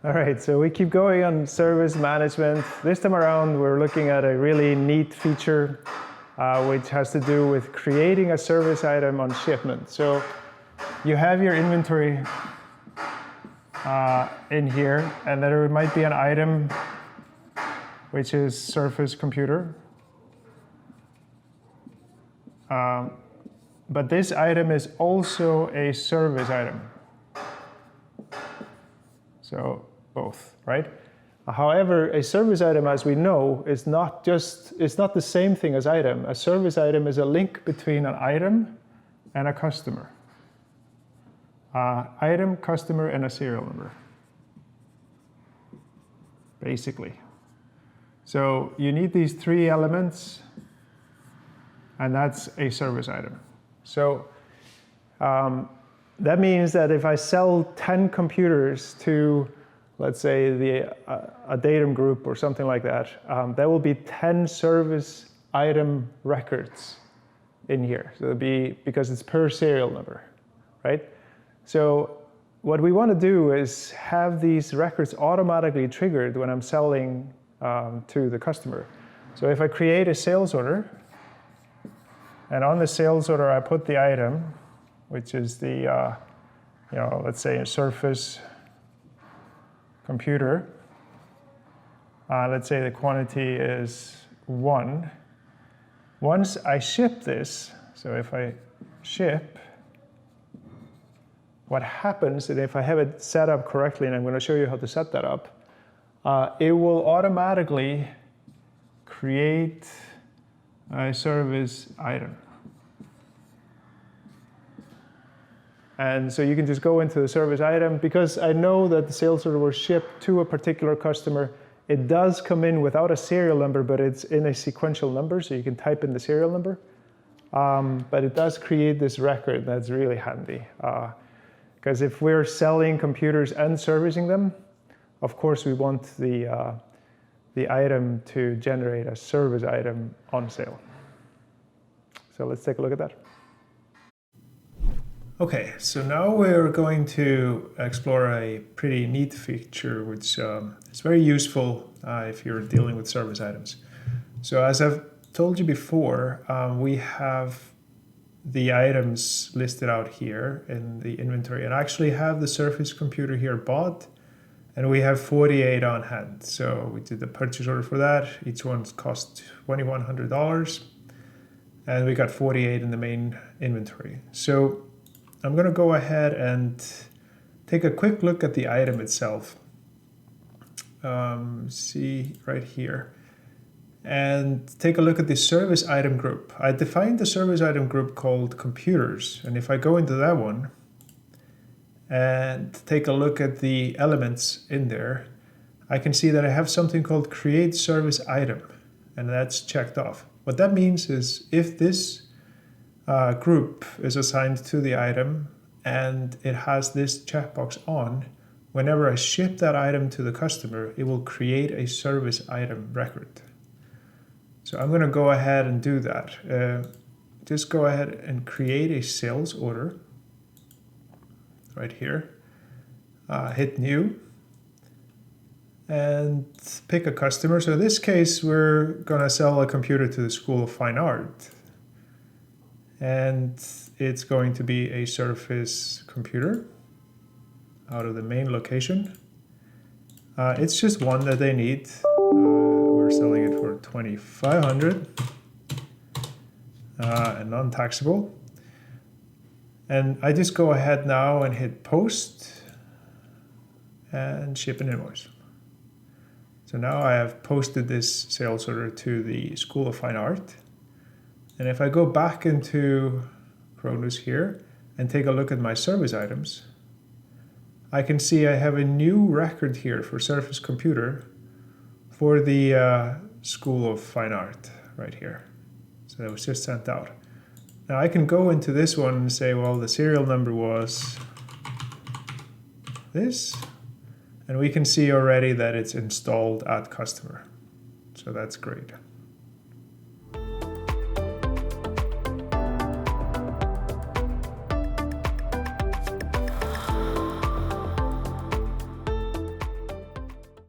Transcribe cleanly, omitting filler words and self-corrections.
All right, so we keep going on service management. This time around, we're looking at a really neat feature which has to do with creating a service item on Shipment. So you have your inventory in here, and there might be an item which is Surface Computer. But this item is also a service item. So both, right? However, a service item, as we know, it's not the same thing as item. A service item is a link between an item and a customer. Item, customer, and a serial number, basically. So you need these three elements, and that's a service item. So that means that if I sell 10 computers to, let's say, a datum group or something like that, there will be 10 service item records in here. So it'll be, because it's per serial number, right? So what we want to do is have these records automatically triggered when I'm selling to the customer. So if I create a sales order, and on the sales order I put the item, which is the, let's say a Surface Computer. Let's say the quantity is 1. Once I ship this, so if I ship, what happens is if I have it set up correctly, and I'm going to show you how to set that up, it will automatically create a service item. And so you can just go into the service item. Because I know that the sales order was shipped to a particular customer, it does come in without a serial number, but it's in a sequential number, so you can type in the serial number. But it does create this record that's really handy. Because if we're selling computers and servicing them, of course we want the item to generate a service item on sale. So let's take a look at that. Okay, so now we're going to explore a pretty neat feature which is very useful if you're dealing with service items. So as I've told you before, we have the items listed out here in the inventory, and I actually have the Surface Computer here bought, and we have 48 on hand. So we did the purchase order for that. Each one cost $2,100, and we got 48 in the main inventory. So I'm going to go ahead and take a quick look at the item itself. See right here. And take a look at the service item group. I defined the service item group called computers. And if I go into that one and take a look at the elements in there, I can see that I have something called create service item. And that's checked off. What that means is if this group is assigned to the item and it has this checkbox on, whenever I ship that item to the customer, it will create a service item record. So I'm going to go ahead and do that. Just go ahead and create a sales order right here. Hit new and pick a customer. So in this case, we're going to sell a computer to the School of Fine Art. And it's going to be a Surface Computer out of the main location. It's just one that they need. We're selling it for $2,500 and non-taxable. And I just go ahead now and hit post and ship an invoice. So now I have posted this sales order to the School of Fine Art. And if I go back into Cronus here and take a look at my service items, I can see I have a new record here for Surface Computer for the School of Fine Art right here. So that was just sent out. Now I can go into this one and say, well, the serial number was this, and we can see already that it's installed at customer. So that's great.